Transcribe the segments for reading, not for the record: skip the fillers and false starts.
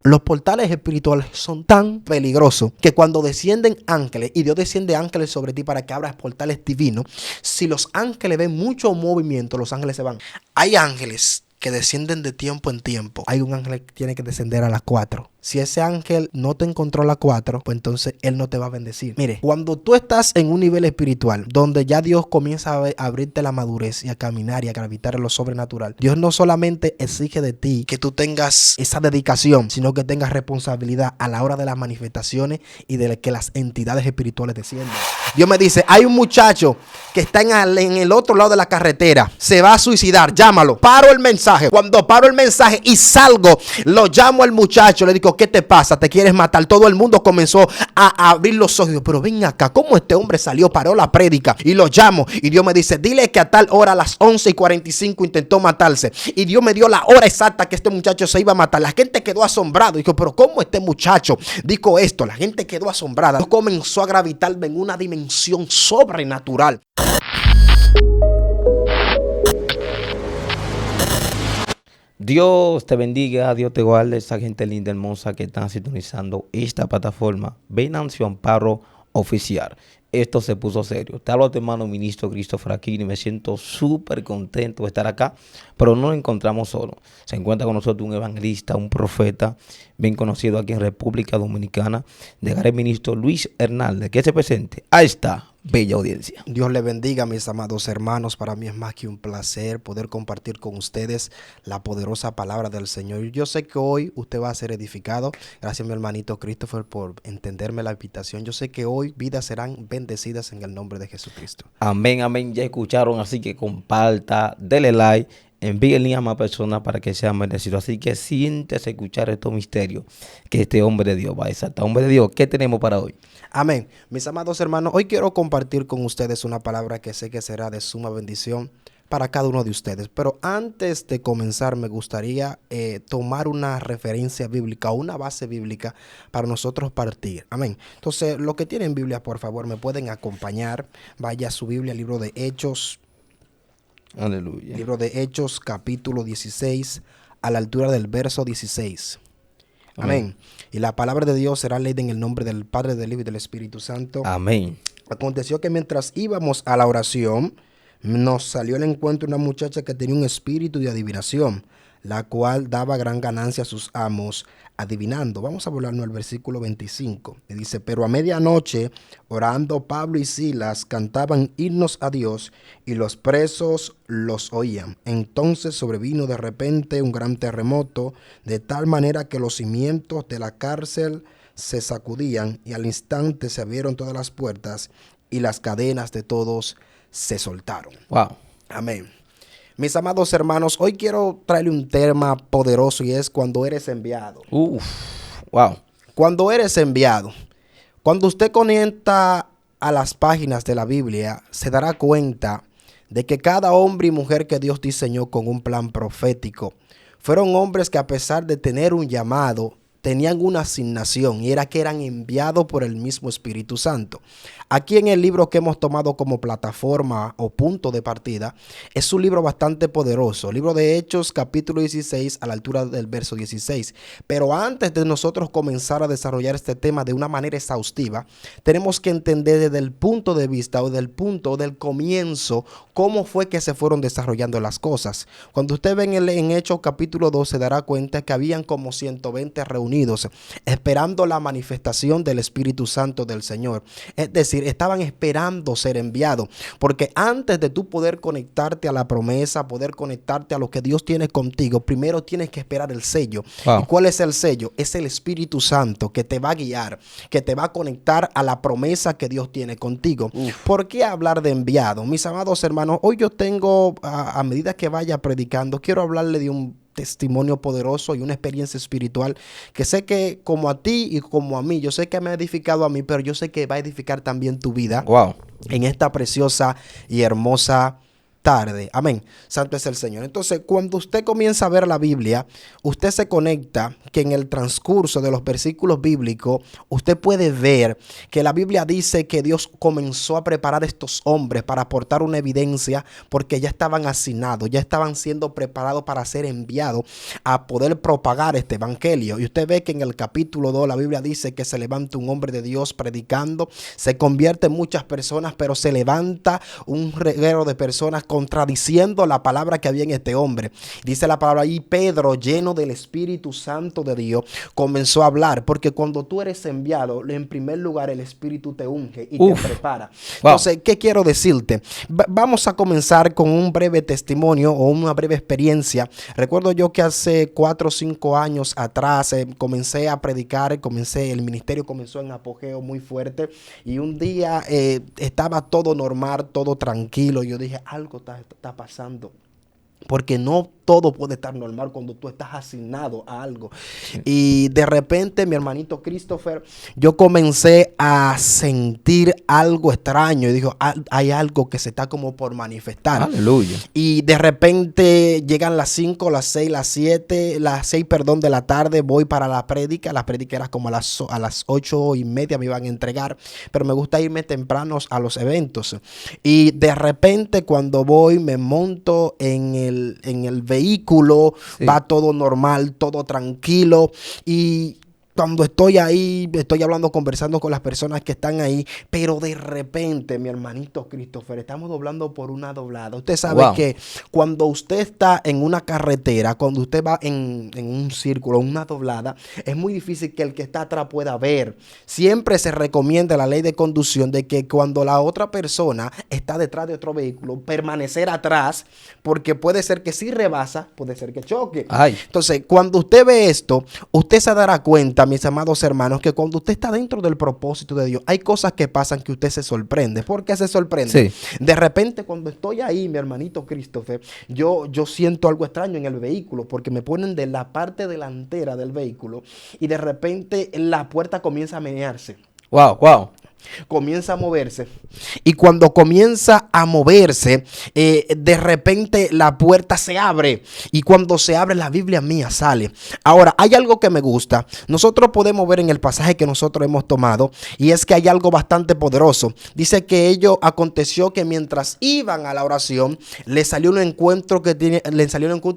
Los portales espirituales son tan peligrosos que cuando descienden ángeles, y Dios desciende ángeles sobre ti para que abras portales divinos, si los ángeles ven mucho movimiento, los ángeles se van. Hay ángeles que descienden de tiempo en tiempo. Hay un ángel que tiene que descender a las 4. Si ese ángel no te encontró a las 4, pues entonces él no te va a bendecir. Mire, cuando tú estás en un nivel espiritual donde ya Dios comienza a abrirte la madurez y a caminar y a gravitar en lo sobrenatural, Dios no solamente exige de ti que tú tengas esa dedicación, sino que tengas responsabilidad a la hora de las manifestaciones y de que las entidades espirituales desciendan. Dios me dice, hay un muchacho que está en el otro lado de la carretera, se va a suicidar, llámalo. Paro el mensaje. Cuando paro el mensaje y salgo, lo llamo al muchacho, le digo, ¿qué te pasa? ¿Te quieres matar? Todo el mundo comenzó a abrir los ojos. Pero ven acá, ¿cómo este hombre salió? Paró la prédica y lo llamo. Y Dios me dice, dile que a tal hora, a las 11:45 intentó matarse. Y Dios me dio la hora exacta que este muchacho se iba a matar. La gente quedó asombrada. Dijo, pero ¿cómo este muchacho dijo esto? La gente quedó asombrada. Dios comenzó a gravitarme en una dimensión sobrenatural. Dios te bendiga, Dios te guarde, esa gente linda, hermosa que están sintonizando esta plataforma. Venancio Amparo Oficial. Esto se puso serio. Te hablo a tu hermano ministro Christopher Aquino y me siento súper contento de estar acá, pero no nos encontramos solos. Se encuentra con nosotros un evangelista, un profeta, bien conocido aquí en República Dominicana, el ministro Luis Hernández, que se presente a esta bella audiencia. Dios le bendiga, mis amados hermanos. Para mí es más que un placer poder compartir con ustedes la poderosa palabra del Señor. Yo sé que hoy usted va a ser edificado. Gracias, mi hermanito Christopher, por entenderme la invitación. Yo sé que hoy vidas serán bendecidas en el nombre de Jesucristo. Amén, amén. Ya escucharon, así que comparta, dele like, envíe el link a más personas para que sean bendecidos. Así que siéntese a escuchar estos misterios que este hombre de Dios va a desatar. Hombre de Dios, ¿qué tenemos para hoy? Amén. Mis amados hermanos, hoy quiero compartir con ustedes una palabra que sé que será de suma bendición para cada uno de ustedes. Pero antes de comenzar, me gustaría tomar una referencia bíblica o una base bíblica para nosotros partir. Amén. Entonces, los que tienen Biblia, por favor, me pueden acompañar. Vaya a su Biblia, libro de Hechos. Aleluya. Libro de Hechos, capítulo 16, a la altura del verso 16. Amén. Y la palabra de Dios será leída en el nombre del Padre, del Hijo y del Espíritu Santo. Amén. Aconteció que mientras íbamos a la oración, nos salió al encuentro una muchacha que tenía un espíritu de adivinación, la cual daba gran ganancia a sus amos adivinando. Vamos a volarnos al versículo 25. Y dice, pero a medianoche, orando Pablo y Silas, cantaban himnos a Dios y los presos los oían. Entonces sobrevino de repente un gran terremoto, de tal manera que los cimientos de la cárcel se sacudían y al instante se abrieron todas las puertas y las cadenas de todos se soltaron. Wow. Amén. Mis amados hermanos, hoy quiero traerle un tema poderoso y es cuando eres enviado. Wow. Cuando eres enviado. Cuando usted conecta a las páginas de la Biblia, se dará cuenta de que cada hombre y mujer que Dios diseñó con un plan profético fueron hombres que, a pesar de tener un llamado, tenían una asignación, y era que eran enviados por el mismo Espíritu Santo. Aquí en el libro que hemos tomado como plataforma o punto de partida, es un libro bastante poderoso, libro de Hechos, capítulo 16, a la altura del verso 16. Pero antes de nosotros comenzar a desarrollar este tema de una manera exhaustiva, tenemos que entender desde el punto de vista o del punto del comienzo cómo fue que se fueron desarrollando las cosas. Cuando usted ve en Hechos capítulo 2, se dará cuenta que habían como 120 reunidos esperando la manifestación del Espíritu Santo del Señor. Es decir, estaban esperando ser enviados, porque antes de tú poder conectarte a la promesa, poder conectarte a lo que Dios tiene contigo, primero tienes que esperar el sello. Wow. ¿Y cuál es el sello? Es el Espíritu Santo que te va a guiar, que te va a conectar a la promesa que Dios tiene contigo. ¿Por qué hablar de enviado? Mis amados hermanos, hoy yo tengo, a medida que vaya predicando, quiero hablarle de un testimonio poderoso y una experiencia espiritual que sé que, como a ti y como a mí, yo sé que me ha edificado a mí, pero yo sé que va a edificar también tu vida. Wow. En esta preciosa y hermosa tarde. Amén. Santo es el Señor. Entonces, cuando usted comienza a ver la Biblia, usted se conecta que en el transcurso de los versículos bíblicos, usted puede ver que la Biblia dice que Dios comenzó a preparar a estos hombres para aportar una evidencia porque ya estaban asignados, ya estaban siendo preparados para ser enviados a poder propagar este evangelio. Y usted ve que en el capítulo 2 la Biblia dice que se levanta un hombre de Dios predicando, se convierte en muchas personas, pero se levanta un reguero de personas contradiciendo la palabra que había en este hombre. Dice la palabra ahí, Pedro, lleno del Espíritu Santo de Dios, comenzó a hablar, porque cuando tú eres enviado, en primer lugar el Espíritu te unge y te prepara. Wow. Entonces, ¿qué quiero decirte? Vamos a comenzar con un breve testimonio o una breve experiencia. Recuerdo yo que hace 4 o 5 años atrás comencé a predicar, el ministerio comenzó en apogeo muy fuerte y un día estaba todo normal, todo tranquilo. Yo dije, algo está pasando. Porque no todo puede estar normal cuando tú estás asignado a algo. Y de repente, mi hermanito Christopher, yo comencé a sentir algo extraño. Y digo, hay algo que se está como por manifestar. Aleluya. Y de repente llegan las 5, las 6, las 7, las 6, de la tarde. Voy para la prédica. La prédica era como a las 8:30 me iban a entregar. Pero me gusta irme temprano a los eventos. Y de repente cuando voy, me monto en el vehículo, sí. Va todo normal, todo tranquilo y cuando estoy ahí, estoy hablando, conversando con las personas que están ahí, pero de repente, mi hermanito Christopher, estamos doblando por una doblada. Usted sabe que cuando usted está en una carretera, cuando usted va en un círculo, una doblada, es muy difícil que el que está atrás pueda ver. Siempre se recomienda la ley de conducción de que cuando la otra persona está detrás de otro vehículo, permanecer atrás, porque puede ser que si rebasa, puede ser que choque. Ay. Entonces, cuando usted ve esto, usted se dará cuenta, mis amados hermanos, que cuando usted está dentro del propósito de Dios, hay cosas que pasan que usted se sorprende. ¿Por qué se sorprende? Sí. De repente, cuando estoy ahí, mi hermanito Christopher, yo siento algo extraño en el vehículo, porque me ponen de la parte delantera del vehículo y de repente la puerta comienza a menearse. Wow. Comienza a moverse y cuando comienza a moverse de repente la puerta se abre y cuando se abre la Biblia mía sale. Ahora hay algo que me gusta, nosotros podemos ver en el pasaje que nosotros hemos tomado y es que hay algo bastante poderoso. Dice que ello aconteció que mientras iban a la oración le salió un encuentro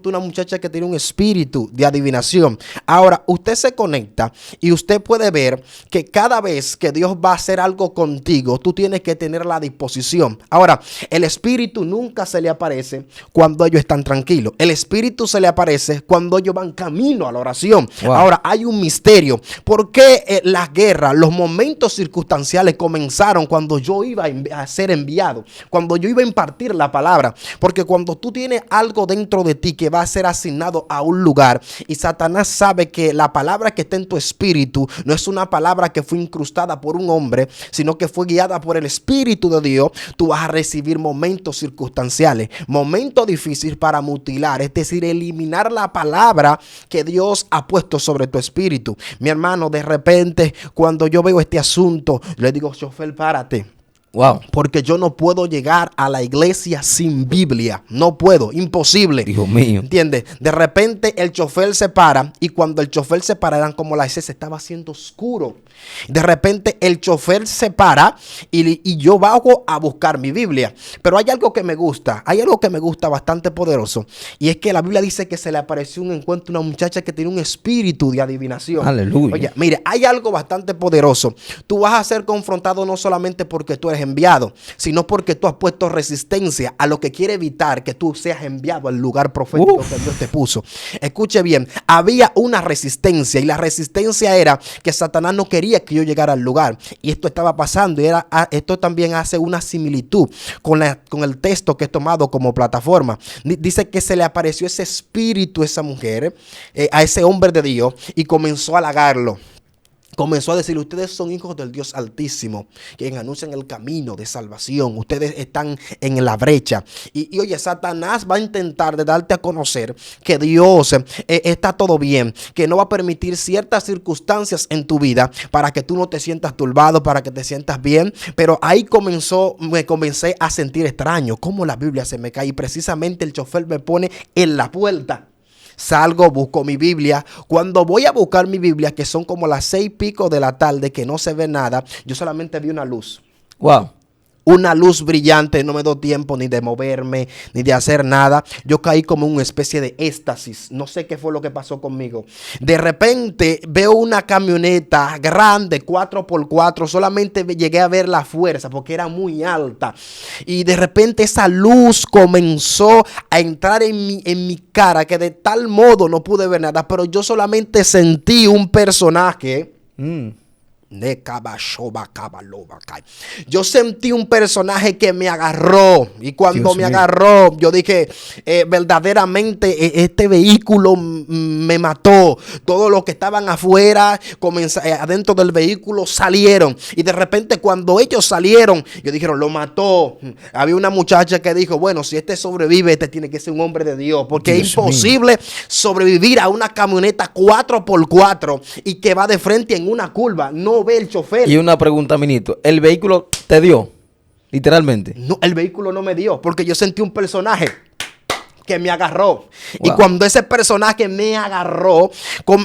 una muchacha que tiene un espíritu de adivinación. Ahora usted se conecta y usted puede ver que cada vez que Dios va a hacer algo contigo, tú tienes que tener la disposición. Ahora, el espíritu nunca se le aparece cuando ellos están tranquilos. El espíritu se le aparece cuando ellos van camino a la oración. Wow. Ahora, hay un misterio. ¿Por qué las guerras, los momentos circunstanciales comenzaron cuando yo iba a ser enviado? Cuando yo iba a impartir la palabra. Porque cuando tú tienes algo dentro de ti que va a ser asignado a un lugar y Satanás sabe que la palabra que está en tu espíritu no es una palabra que fue incrustada por un hombre, sino que fue guiada por el Espíritu de Dios, tú vas a recibir momentos circunstanciales, momentos difíciles para mutilar, es decir, eliminar la palabra que Dios ha puesto sobre tu espíritu. Mi hermano, de repente, cuando yo veo este asunto, le digo, chofer, párate. Wow. Porque yo no puedo llegar a la iglesia sin Biblia. No puedo, imposible. Dios mío. ¿Entiendes? De repente el chofer se para y cuando el chofer se para eran como las 6, se estaba haciendo oscuro. De repente el chofer se para y yo bajo a buscar mi Biblia. Pero hay algo que me gusta, bastante poderoso. Y es que la Biblia dice que se le apareció un encuentro a una muchacha que tiene un espíritu de adivinación. Aleluya. Oye, mire, hay algo bastante poderoso. Tú vas a ser confrontado no solamente porque tú eres enviado, sino porque tú has puesto resistencia a lo que quiere evitar que tú seas enviado al lugar profético que Dios te puso. Escuche bien, había una resistencia y la resistencia era que Satanás no quería que yo llegara al lugar y esto estaba pasando y esto también hace una similitud con el texto que he tomado como plataforma. Dice que se le apareció ese espíritu a esa mujer, a ese hombre de Dios y comenzó a halagarlo. comenzó a decir: ustedes son hijos del Dios Altísimo, quien anuncian el camino de salvación. Ustedes están en la brecha. Y oye, Satanás va a intentar de darte a conocer que Dios está todo bien, que no va a permitir ciertas circunstancias en tu vida para que tú no te sientas turbado, para que te sientas bien. Pero ahí me comencé a sentir extraño, cómo la Biblia se me cae. Y precisamente el chofer me pone en la puerta. Salgo, busco mi Biblia. Cuando voy a buscar mi Biblia, que son como las 6:00 de la tarde, que no se ve nada, yo solamente vi una luz. Wow. Una luz brillante, no me dio tiempo ni de moverme, ni de hacer nada. Yo caí como en una especie de éxtasis. No sé qué fue lo que pasó conmigo. De repente veo una camioneta grande, 4x4. Solamente llegué a ver la fuerza porque era muy alta. Y de repente esa luz comenzó a entrar en mi cara, que de tal modo no pude ver nada. Pero yo solamente sentí un personaje. Yo sentí un personaje que me agarró. Y cuando me agarró, yo dije: verdaderamente este vehículo me mató. Todos los que estaban afuera, adentro del vehículo, salieron. Y de repente cuando ellos salieron, yo dijeron: lo mató. Había una muchacha que dijo: bueno, si este sobrevive, este tiene que ser un hombre de Dios, porque es imposible sobrevivir a una camioneta 4x4 y que va de frente en una curva. No ve el chofer. Y una pregunta, ministro, ¿el vehículo te dio? Literalmente. No, el vehículo no me dio, porque yo sentí un personaje que me agarró. Wow. Y cuando ese personaje me agarró,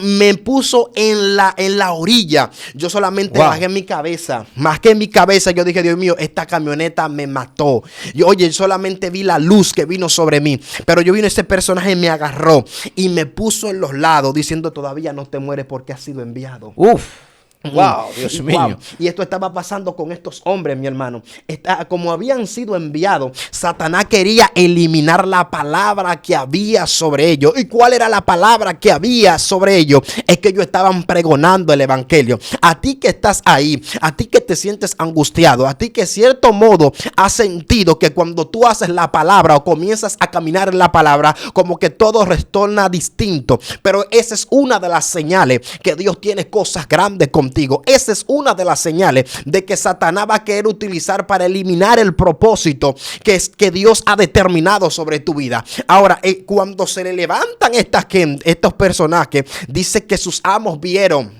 me puso en la orilla. Yo solamente bajé mi cabeza. Más que mi cabeza, yo dije: Dios mío, esta camioneta me mató. Yo solamente vi la luz que vino sobre mí. Pero yo vino, ese personaje me agarró y me puso en los lados, diciendo: todavía no te mueres porque has sido enviado. Uf. Wow, Dios mío. Wow. Y esto estaba pasando con estos hombres, mi hermano. Como habían sido enviados, Satanás quería eliminar la palabra que había sobre ellos. ¿Y cuál era la palabra que había sobre ellos? Es que ellos estaban pregonando el evangelio. A ti que estás ahí, a ti que te sientes angustiado, a ti que cierto modo has sentido que cuando tú haces la palabra o comienzas a caminar en la palabra, como que todo retorna distinto. Pero esa es una de las señales que Dios tiene cosas grandes contigo. Esa es una de las señales de que Satanás va a querer utilizar para eliminar el propósito que Dios ha determinado sobre tu vida. Ahora, cuando se le levantan estos personajes, dice que sus amos vieron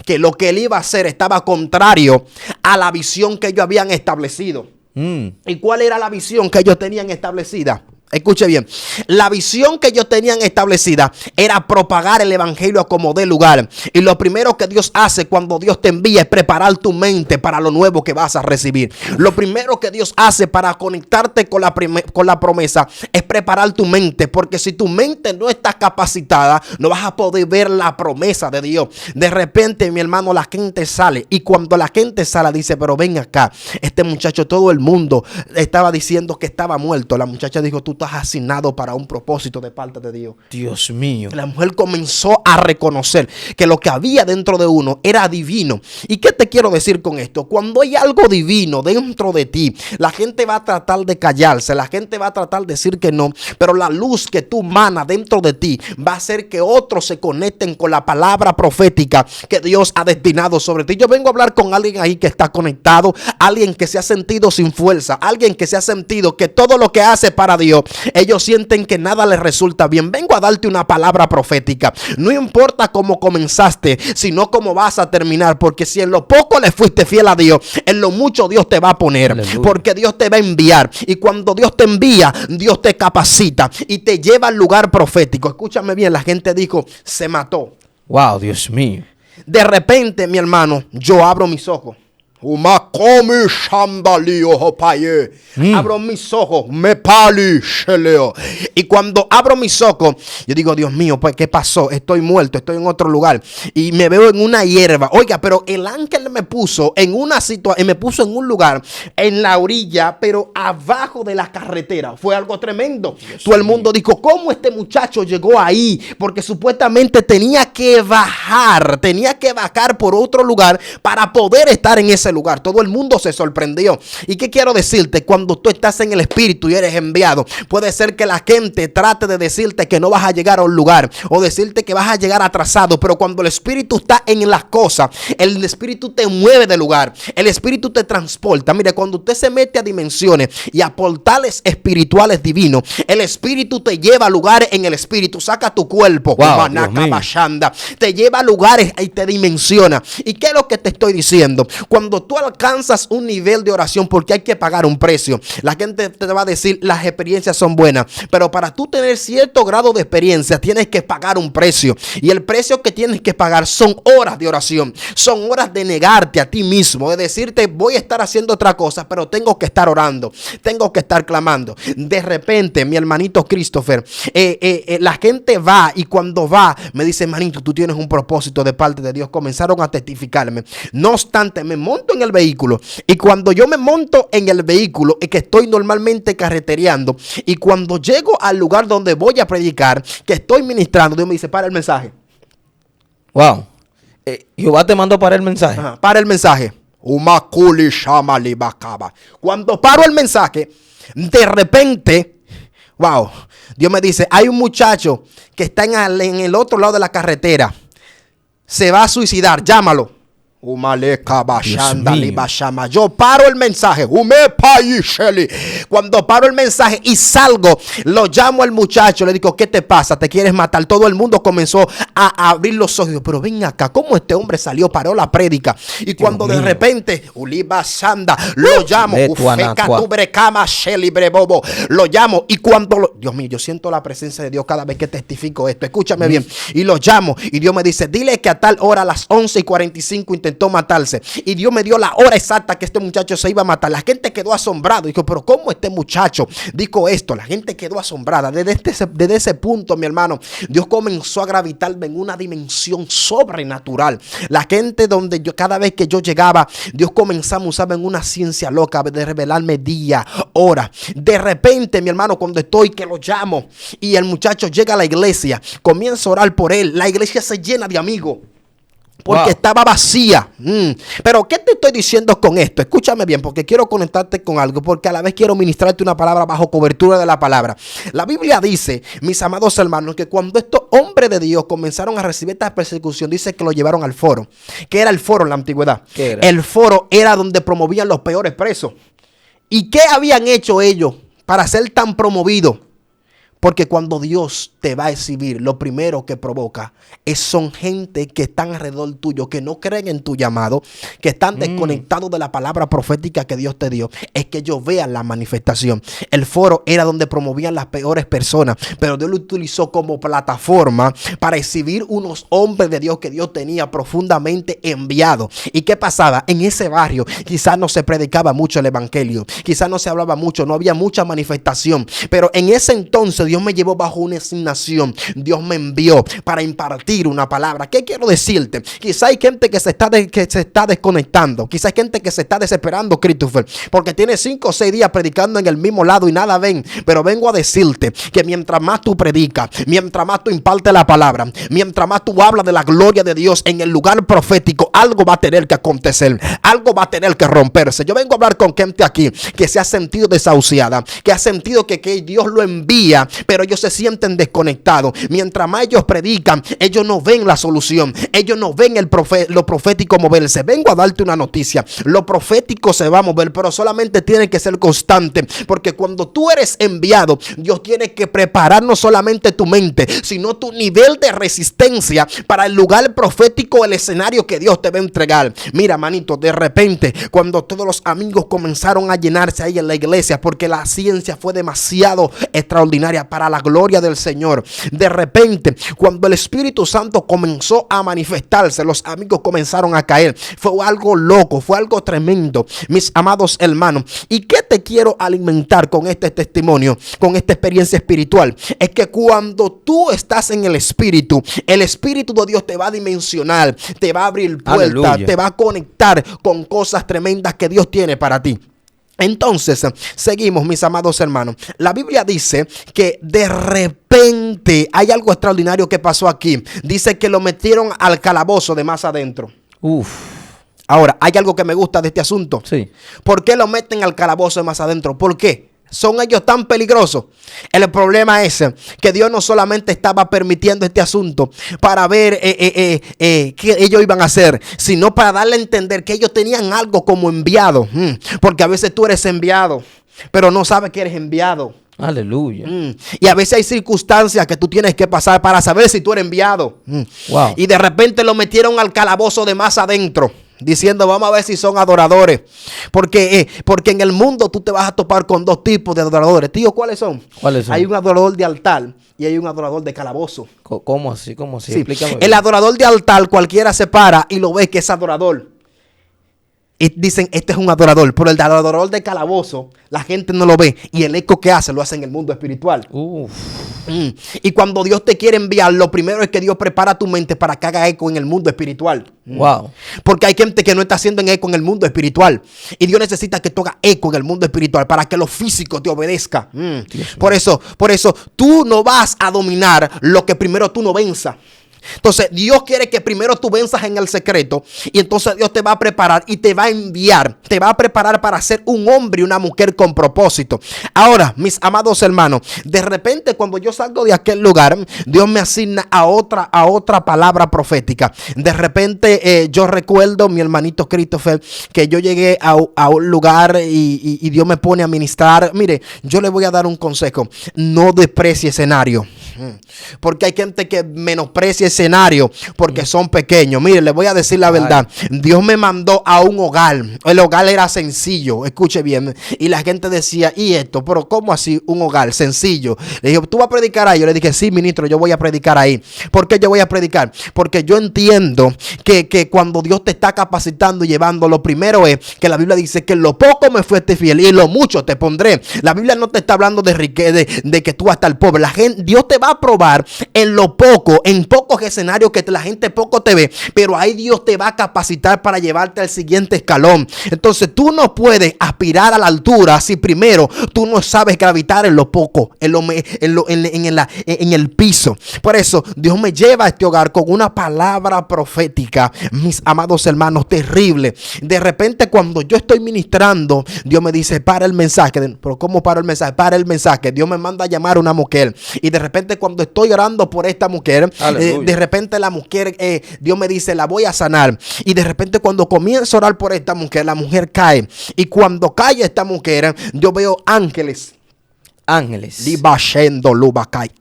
que lo que él iba a hacer estaba contrario a la visión que ellos habían establecido. ¿Y cuál era la visión que ellos tenían establecida? Escuche bien, la visión que ellos tenían establecida era propagar el evangelio a como dé lugar. Y lo primero que Dios hace cuando Dios te envía es preparar tu mente para lo nuevo que vas a recibir. Lo primero que Dios hace para conectarte con la promesa es preparar tu mente, porque si tu mente no está capacitada, no vas a poder ver la promesa de Dios. De repente, mi hermano, la gente sale, y cuando la gente sale dice: pero ven acá, este muchacho, todo el mundo estaba diciendo que estaba muerto. La muchacha dijo: tú estás asignado para un propósito de parte de Dios. Dios mío. La mujer comenzó a reconocer que lo que había dentro de uno era divino. ¿Y qué te quiero decir con esto? Cuando hay algo divino dentro de ti, la gente va a tratar de callarse, la gente va a tratar de decir que no, pero la luz que tú manas dentro de ti va a hacer que otros se conecten con la palabra profética que Dios ha destinado sobre ti. Yo vengo a hablar con alguien ahí que está conectado, alguien que se ha sentido sin fuerza, alguien que se ha sentido que todo lo que hace para Dios, ellos sienten que nada les resulta bien. Vengo a darte una palabra profética. No importa cómo comenzaste, sino cómo vas a terminar, porque si en lo poco le fuiste fiel a Dios, en lo mucho Dios te va a poner. Aleluya. Porque Dios te va a enviar, y cuando Dios te envía, Dios te capacita y te lleva al lugar profético. Escúchame bien, la gente dijo: se mató. Wow, Dios mío. De repente, mi hermano, yo abro mis ojos. Abro mis ojos, y cuando abro mis ojos, yo digo: Dios mío, pues ¿qué pasó? Estoy muerto, estoy en otro lugar y me veo en una hierba. Oiga, pero el ángel me puso en una situación, me puso en un lugar en la orilla, pero abajo de la carretera. Fue algo tremendo. Todo el mundo dijo: ¿cómo este muchacho llegó ahí? Porque supuestamente tenía que bajar por otro lugar para poder estar en ese ese lugar. Todo el mundo se sorprendió. ¿Y qué quiero decirte? Cuando tú estás en el Espíritu y eres enviado, puede ser que la gente trate de decirte que no vas a llegar a un lugar o decirte que vas a llegar atrasado, pero cuando el Espíritu está en las cosas, el Espíritu te mueve de lugar, el Espíritu te transporta. Mire, cuando usted se mete a dimensiones y a portales espirituales divinos, el Espíritu te lleva a lugares en el Espíritu, saca tu cuerpo, Wow, te lleva a lugares y te dimensiona. ¿Y qué es lo que te estoy diciendo? Cuando tú alcanzas un nivel de oración, porque hay que pagar un precio, la gente te va a decir las experiencias son buenas, pero para tú tener cierto grado de experiencia tienes que pagar un precio, y el precio que tienes que pagar son horas de oración, son horas de negarte a ti mismo, de decirte voy a estar haciendo otra cosa, pero tengo que estar orando, tengo que estar clamando. De repente, mi hermanito Christopher, la gente va, y cuando va me dice, hermanito, tú tienes un propósito de parte de Dios. Comenzaron a testificarme. No obstante, me monto en el vehículo, y cuando yo me monto en el vehículo es que estoy normalmente carretereando, y cuando llego al lugar donde voy a predicar, que estoy ministrando, Dios me dice, para el mensaje. Wow. Jehová te mandó para el mensaje. Ajá, para el mensaje. Cuando paro el mensaje, de repente, wow, Dios me dice, hay un muchacho que está en el otro lado de la carretera, se va a suicidar, llámalo. Yo paro el mensaje. Cuando paro el mensaje y salgo, lo llamo al muchacho, le digo, ¿qué te pasa? ¿Te quieres matar? Todo el mundo comenzó a abrir los ojos. Pero ven acá, ¿cómo este hombre salió? Paró la prédica. Y cuando de repente lo llamo, lo llamo, y cuando Dios mío, yo siento la presencia de Dios cada vez que testifico esto. Escúchame bien. Y lo llamo, y Dios me dice, dile que a tal hora, a las 11:45, intentó matarse, y Dios me dio la hora exacta que este muchacho se iba a matar. La gente quedó asombrada. Dijo, pero ¿cómo este muchacho dijo esto? La gente quedó asombrada. Desde ese punto, mi hermano, Dios comenzó a gravitarme en una dimensión sobrenatural. La gente donde yo, cada vez que yo llegaba, Dios comenzaba a usarme en una ciencia loca de revelarme día, hora. De repente, mi hermano, cuando estoy que lo llamo y el muchacho llega a la iglesia, comienza a orar por él. La iglesia se llena de amigos, porque estaba vacía. Pero ¿qué te estoy diciendo con esto? Escúchame bien, porque quiero conectarte con algo, porque a la vez quiero ministrarte una palabra bajo cobertura de la palabra. La Biblia dice, mis amados hermanos, que cuando estos hombres de Dios comenzaron a recibir esta persecución, dice que lo llevaron al foro. ¿Qué era el foro en la antigüedad? ¿Qué era? El foro era donde promovían los peores presos. ¿Y qué habían hecho ellos para ser tan promovidos? Porque cuando Dios te va a exhibir, lo primero que provoca son gente que están alrededor tuyo, que no creen en tu llamado, que están desconectados de la palabra profética que Dios te dio. Es que ellos vean la manifestación. El foro era donde promovían las peores personas, pero Dios lo utilizó como plataforma para exhibir unos hombres de Dios que Dios tenía profundamente enviados. ¿Y qué pasaba? En ese barrio quizás no se predicaba mucho el evangelio, quizás no se hablaba mucho, no había mucha manifestación, pero en ese entonces Dios me llevó bajo una asignación. Dios me envió para impartir una palabra. ¿Qué quiero decirte? Quizá hay gente que se está desconectando. Quizá hay gente que se está desesperando, Christopher, porque tiene 5 o 6 días predicando en el mismo lado y nada ven. Pero vengo a decirte que mientras más tú predicas, mientras más tú impartes la palabra, mientras más tú hablas de la gloria de Dios en el lugar profético, algo va a tener que acontecer. Algo va a tener que romperse. Yo vengo a hablar con gente aquí que se ha sentido desahuciada, que ha sentido que Dios lo envía, pero ellos se sienten desconectados. Mientras más ellos predican, ellos no ven la solución, ellos no ven lo profético moverse. Vengo a darte una noticia: lo profético se va a mover, pero solamente tiene que ser constante, porque cuando tú eres enviado, Dios tiene que preparar no solamente tu mente, sino tu nivel de resistencia para el lugar profético, el escenario que Dios te va a entregar. Mira, manito, de repente, cuando todos los amigos comenzaron a llenarse ahí en la iglesia, porque la ciencia fue demasiado extraordinaria para la gloria del Señor, de repente, cuando el Espíritu Santo comenzó a manifestarse, los amigos comenzaron a caer. Fue algo loco, fue algo tremendo, mis amados hermanos. ¿Y qué te quiero alimentar con este testimonio, con esta experiencia espiritual? Es que cuando tú estás en el Espíritu de Dios te va a dimensionar, te va a abrir puertas, te va a conectar con cosas tremendas que Dios tiene para ti. Entonces, seguimos, mis amados hermanos. La Biblia dice que de repente hay algo extraordinario que pasó aquí. Dice que lo metieron al calabozo de más adentro. Ahora, hay algo que me gusta de este asunto. Sí. ¿Por qué lo meten al calabozo de más adentro? ¿Por qué? ¿Son ellos tan peligrosos? El problema es que Dios no solamente estaba permitiendo este asunto para ver qué ellos iban a hacer, sino para darle a entender que ellos tenían algo como enviado. Porque a veces tú eres enviado, pero no sabes que eres enviado. Aleluya. Y a veces hay circunstancias que tú tienes que pasar para saber si tú eres enviado. Wow. Y de repente lo metieron al calabozo de más adentro, diciendo, vamos a ver si son adoradores. Porque en el mundo tú te vas a topar con dos tipos de adoradores. Tío, ¿cuáles son? ¿Cuáles son? Hay un adorador de altar y hay un adorador de calabozo. ¿Cómo así? ¿Cómo así? Sí. Explícame. El adorador de altar, cualquiera se para y lo ve que es adorador. Y dicen, este es un adorador. Pero el adorador de calabozo, la gente no lo ve. Y el eco que hace, lo hace en el mundo espiritual. Uf. Y cuando Dios te quiere enviar, lo primero es que Dios prepara tu mente para que haga eco en el mundo espiritual. Wow. Porque hay gente que no está haciendo eco en el mundo espiritual. Y Dios necesita que tú hagas eco en el mundo espiritual para que lo físico te obedezca. Por eso, tú no vas a dominar lo que primero tú no venzas. Entonces Dios quiere que primero tú venzas en el secreto, y entonces Dios te va a preparar y te va a enviar, te va a preparar para ser un hombre y una mujer con propósito. Ahora, mis amados hermanos, de repente cuando yo salgo de aquel lugar, Dios me asigna a otra palabra profética. De repente yo recuerdo, mi hermanito Christopher, que yo llegué a un lugar y Dios me pone a ministrar. Mire, yo le voy a dar un consejo: no desprecie escenario. Porque hay gente que menosprecia escenario porque son pequeños. Mire, le voy a decir la verdad. Dios me mandó a un hogar. El hogar era sencillo, escuche bien. Y la gente decía, ¿y esto? Pero ¿cómo así un hogar sencillo? Le dije, ¿tú vas a predicar ahí? Yo le dije, sí, ministro, yo voy a predicar ahí. ¿Por qué yo voy a predicar? Porque yo entiendo que cuando Dios te está capacitando y llevando, lo primero es que la Biblia dice que en lo poco me fuiste fiel y en lo mucho te pondré. La Biblia no te está hablando de riqueza, de que tú vas a estar pobre. Dios te va a probar en lo poco, en pocos escenarios que la gente poco te ve, pero ahí Dios te va a capacitar para llevarte al siguiente escalón. Entonces tú no puedes aspirar a la altura si primero tú no sabes gravitar en lo poco, en el piso. Por eso Dios me lleva a este hogar con una palabra profética, mis amados hermanos, terrible. De repente cuando yo estoy ministrando, Dios me dice, para el mensaje. Pero ¿cómo para el mensaje? Para el mensaje. Dios me manda a llamar a una mujer. Y de repente cuando estoy orando por esta mujer, de repente la mujer, Dios me dice, la voy a sanar. Y de repente cuando comienzo a orar por esta mujer, la mujer cae. Y cuando cae esta mujer, yo veo ángeles. Ángeles.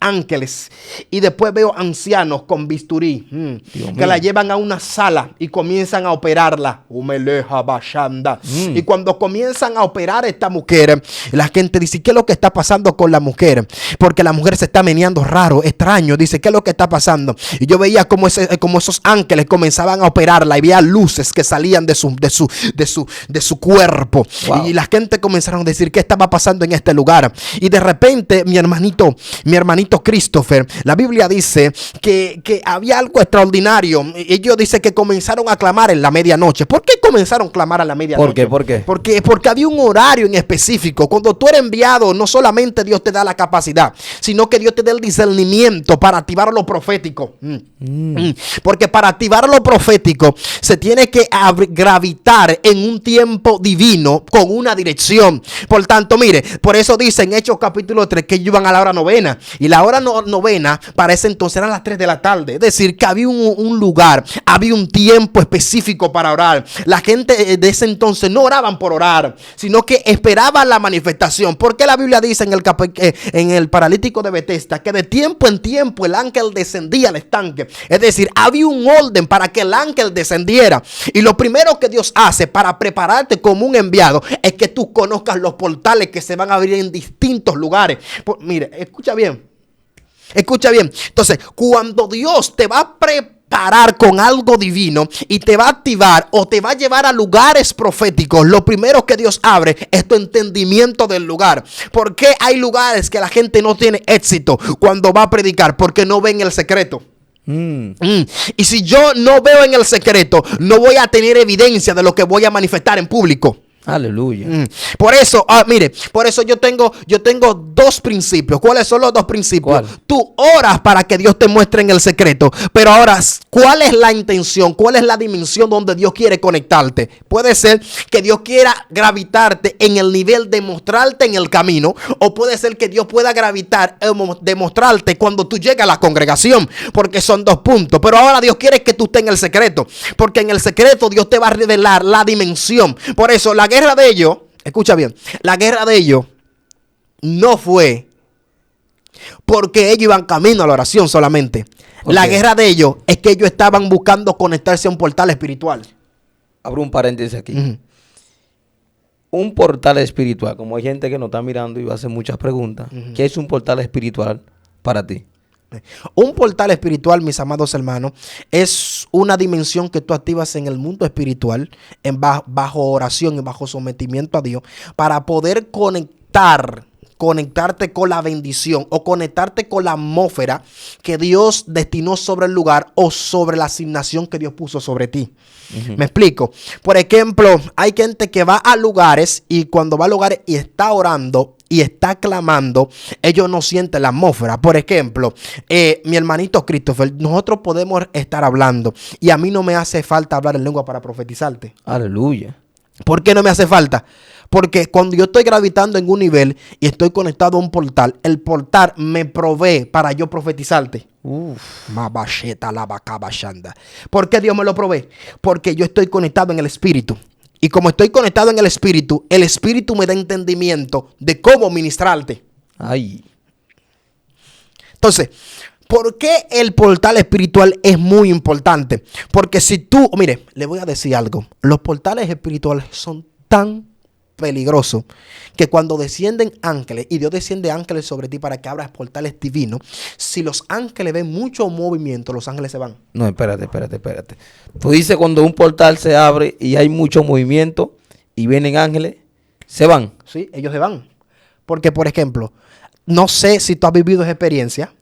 Ángeles. Y después veo ancianos con bisturí que la llevan a una sala y comienzan a operarla. Y cuando comienzan a operar a esta mujer, la gente dice, ¿qué es lo que está pasando con la mujer? Porque la mujer se está meneando raro, extraño. Dice, ¿qué es lo que está pasando? Y yo veía como esos ángeles comenzaban a operarla y veía luces que salían de su cuerpo. Wow. Y la gente comenzaron a decir, ¿qué estaba pasando en este lugar? Y de repente mi hermanito Christopher, la Biblia dice que había algo extraordinario. Ellos dicen que comenzaron a clamar en la medianoche. ¿Por qué comenzaron a clamar a la medianoche? ¿Por qué? Porque había un horario en específico. Cuando tú eres enviado, no solamente Dios te da la capacidad, sino que Dios te da el discernimiento para activar lo profético. Porque para activar lo profético se tiene que gravitar en un tiempo divino con una dirección. Por tanto, mire, por eso dice en Hechos capítulo 3 que ellos iban a la hora novena. Y la hora novena para ese entonces eran las 3 de la tarde. Es decir, que había un lugar, había un tiempo específico para orar. La gente de ese entonces no oraban por orar, sino que esperaban la manifestación. Porque la Biblia dice en el paralítico de Betesda que de tiempo en tiempo el ángel descendía al estanque. Es decir, había un orden para que el ángel descendiera. Y lo primero que Dios hace para prepararte como un enviado es que tú conozcas los portales que se van a abrir en distintos lugares. Mire, escucha bien. Entonces, cuando Dios te va a preparar con algo divino y te va a activar o te va a llevar a lugares proféticos, lo primero que Dios abre es tu entendimiento del lugar. ¿Por qué hay lugares que la gente no tiene éxito cuando va a predicar? Porque no ven el secreto. Y si yo no veo en el secreto, no voy a tener evidencia de lo que voy a manifestar en público. Aleluya. Por eso, mire, por eso yo tengo dos principios. ¿Cuáles son los dos principios? ¿Cuál? Tú oras para que Dios te muestre en el secreto, pero ahora, ¿cuál es la intención? ¿Cuál es la dimensión donde Dios quiere conectarte? Puede ser que Dios quiera gravitarte en el nivel de mostrarte en el camino, o puede ser que Dios pueda gravitar, demostrarte cuando tú llegas a la congregación, porque son dos puntos. Pero ahora Dios quiere que tú estés en el secreto, porque en el secreto Dios te va a revelar la dimensión. Por eso la guerra de ellos, escucha bien, la guerra de ellos no fue porque ellos iban camino a la oración solamente. La guerra de ellos es que ellos estaban buscando conectarse a un portal espiritual. Abro un paréntesis aquí. Un portal espiritual, como hay gente que nos está mirando y va a hacer muchas preguntas, ¿qué es un portal espiritual para ti? Un portal espiritual, mis amados hermanos, es una dimensión que tú activas en el mundo espiritual, bajo oración y bajo sometimiento a Dios, para poder conectarte con la bendición o conectarte con la atmósfera que Dios destinó sobre el lugar o sobre la asignación que Dios puso sobre ti. Me explico. Por ejemplo, hay gente que va a lugares y cuando va a lugares y está orando y está clamando, ellos no sienten la atmósfera. Por ejemplo, mi hermanito Christopher, nosotros podemos estar hablando y a mí no me hace falta hablar en lengua para profetizarte. Aleluya. ¿Por qué no me hace falta? Porque cuando yo estoy gravitando en un nivel y estoy conectado a un portal, el portal me provee para yo profetizarte. ¿Por qué Dios me lo provee? Porque yo estoy conectado en el Espíritu. Y como estoy conectado en el Espíritu me da entendimiento de cómo ministrarte. Ay. Entonces, ¿por qué el portal espiritual es muy importante? Porque si tú, mire, le voy a decir algo. Los portales espirituales son tan peligrosos que cuando descienden ángeles, y Dios desciende ángeles sobre ti para que abras portales divinos, si los ángeles ven mucho movimiento, los ángeles se van. No, espérate. Tú dices cuando un portal se abre y hay mucho movimiento y vienen ángeles, ¿se van? Sí, ellos se van. Porque, por ejemplo, no sé si tú has vivido esa experiencia,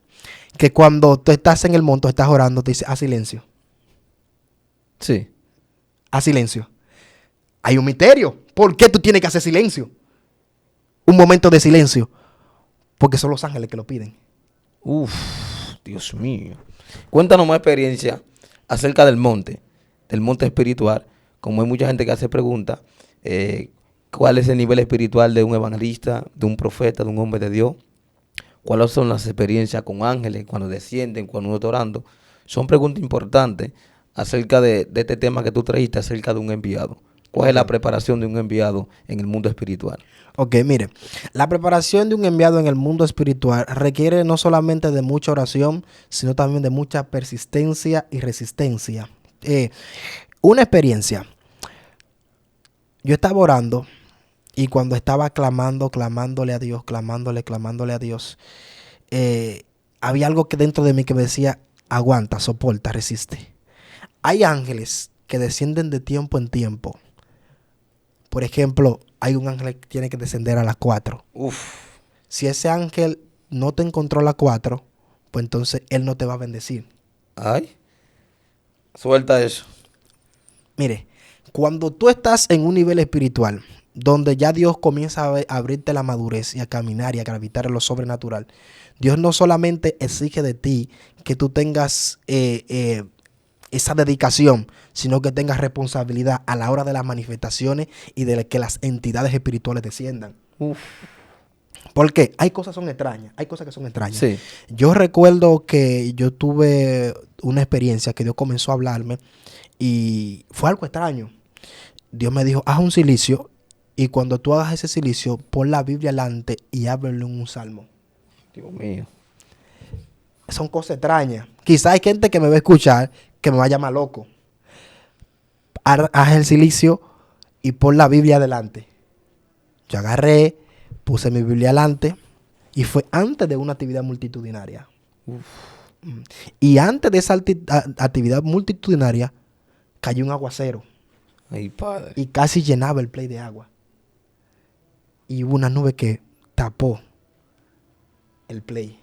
que cuando tú estás en el monte, estás orando, te dice, haz silencio. Sí. Haz silencio. Hay un misterio. ¿Por qué tú tienes que hacer silencio? Un momento de silencio. Porque son los ángeles que lo piden. Uf, Dios mío. Cuéntanos más experiencia acerca del monte espiritual. Como hay mucha gente que hace preguntas, ¿cuál es el nivel espiritual de un evangelista, de un profeta, de un hombre de Dios? ¿Cuáles son las experiencias con ángeles cuando descienden, cuando uno está orando? Son preguntas importantes acerca de este tema que tú trajiste, acerca de un enviado. ¿Cuál es la preparación de un enviado en el mundo espiritual? Ok, mire, la preparación de un enviado en el mundo espiritual requiere no solamente de mucha oración, sino también de mucha persistencia y resistencia. Una experiencia. Yo estaba orando y cuando estaba clamándole a Dios, clamándole a Dios, había algo que dentro de mí que me decía, aguanta, soporta, resiste. Hay ángeles que descienden de tiempo en tiempo. Por ejemplo, hay un ángel que tiene que descender a las 4. Si ese ángel no te encontró a las 4, pues entonces él no te va a bendecir. Ay, suelta eso. Mire, cuando tú estás en un nivel espiritual, donde ya Dios comienza a abrirte la madurez y a caminar y a gravitar en lo sobrenatural, Dios no solamente exige de ti que tú tengas esa dedicación, sino que tengas responsabilidad a la hora de las manifestaciones y de que las entidades espirituales desciendan. Porque hay cosas que son extrañas. Sí. Yo recuerdo que yo tuve una experiencia que Dios comenzó a hablarme y fue algo extraño. Dios me dijo, haz un cilicio y cuando tú hagas ese cilicio, pon la Biblia delante y háblale un salmo. Dios mío. Son cosas extrañas. Quizá hay gente que me va a escuchar que me va a llamar loco. Haz el cilicio y pon la Biblia delante. Yo agarré, puse mi Biblia delante y fue antes de una actividad multitudinaria. Y antes de esa actividad multitudinaria cayó un aguacero. Ay, padre. Y casi llenaba el play de agua. Y hubo una nube que tapó el play.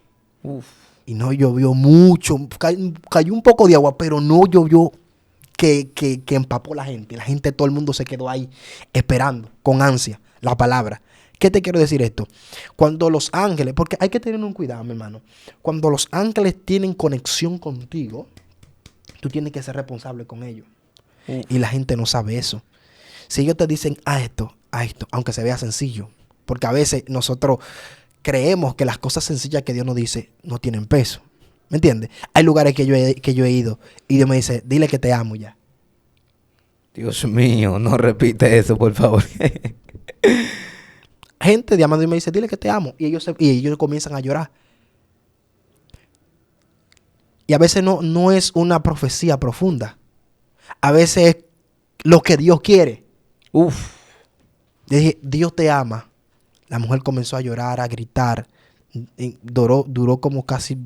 Y no llovió mucho. Cayó un poco de agua, pero no llovió que empapó la gente. La gente, todo el mundo se quedó ahí esperando con ansia la palabra. ¿Qué te quiero decir esto? Cuando los ángeles, porque hay que tener un cuidado, mi hermano. Cuando los ángeles tienen conexión contigo, tú tienes que ser responsable con ellos. Y la gente no sabe eso. Si ellos te dicen a esto, aunque se vea sencillo. Porque a veces nosotros creemos que las cosas sencillas que Dios nos dice no tienen peso. ¿Me entiendes? Hay lugares que yo he ido y Dios me dice, dile que te amo ya. Dios mío, no repite eso, por favor. Gente llamando y me dice, dile que te amo. Y ellos comienzan a llorar. Y a veces no es una profecía profunda. A veces es lo que Dios quiere. Uf. Yo dije, Dios te ama. La mujer comenzó a llorar, a gritar. Y duró como casi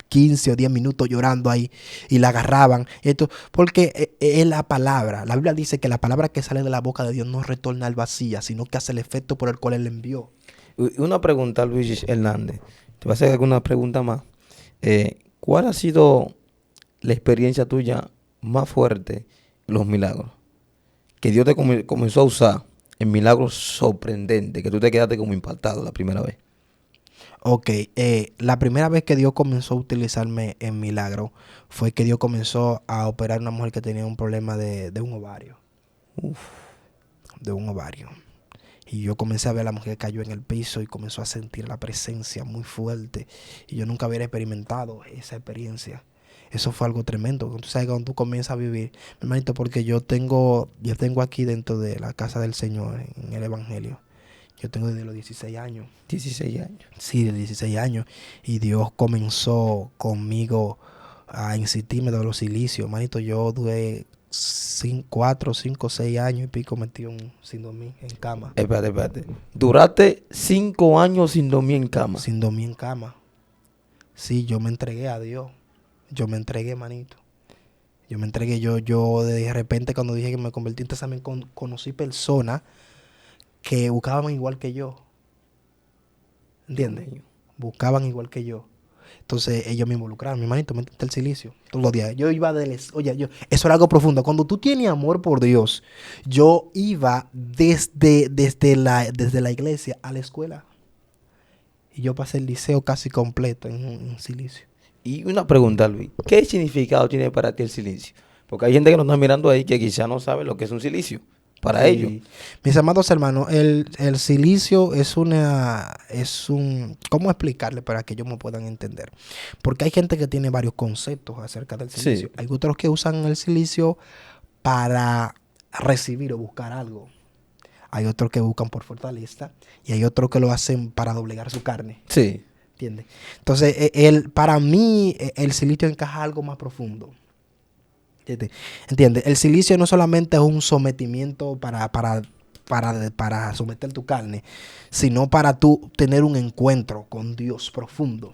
15 o 10 minutos llorando ahí. Y la agarraban. Esto, porque es la palabra. La Biblia dice que la palabra que sale de la boca de Dios no retorna al vacío, sino que hace el efecto por el cual Él la envió. Una pregunta, Luis Hernández. Te voy a hacer alguna pregunta más. ¿Cuál ha sido la experiencia tuya más fuerte en los milagros? Que Dios te comenzó a usar en milagros sorprendentes, que tú te quedaste como impactado la primera vez. Ok, la primera vez que Dios comenzó a utilizarme en milagro fue que Dios comenzó a operar a una mujer que tenía un problema de un ovario. De un ovario. Y yo comencé a ver a la mujer que cayó en el piso y comenzó a sentir la presencia muy fuerte. Y yo nunca había experimentado esa experiencia. Eso fue algo tremendo. Tú sabes, cuando tú comienzas a vivir, mi hermanito, porque yo tengo aquí dentro de la casa del Señor, en el Evangelio. Yo tengo desde los 16 años. 16 años. Sí, de 16 años. Y Dios comenzó conmigo a insistirme de los silicios. Hermanito, yo duré 4, 5, 6 años y pico metido sin dormir en cama. Espérate. Duraste 5 años sin dormir en cama. Sin dormir en cama. Sí, yo me entregué a Dios. Yo me entregué, manito. Yo me entregué. Yo de repente cuando dije que me convertí en examen, conocí personas que buscaban igual que yo. ¿Entiendes? Buscaban igual que yo. Entonces ellos me involucraron. Mi hermanito, métete el silicio todos los días. Yo iba eso era algo profundo. Cuando tú tienes amor por Dios, yo iba desde la iglesia a la escuela. Y yo pasé el liceo casi completo en silicio. Y una pregunta, Luis. ¿Qué significado tiene para ti el silicio? Porque hay gente que nos está mirando ahí que quizá no sabe lo que es un silicio. Para ellos. Mis amados hermanos, el silicio ¿cómo explicarle para que ellos me puedan entender? Porque hay gente que tiene varios conceptos acerca del silicio. Sí. Hay otros que usan el silicio para recibir o buscar algo. Hay otros que buscan por fortaleza y hay otros que lo hacen para doblegar su carne. Sí. ¿Entiendes? Entonces, para mí, el silicio encaja algo más profundo. ¿Entiendes? El silicio no solamente es un sometimiento para someter tu carne, sino para tú tener un encuentro con Dios profundo.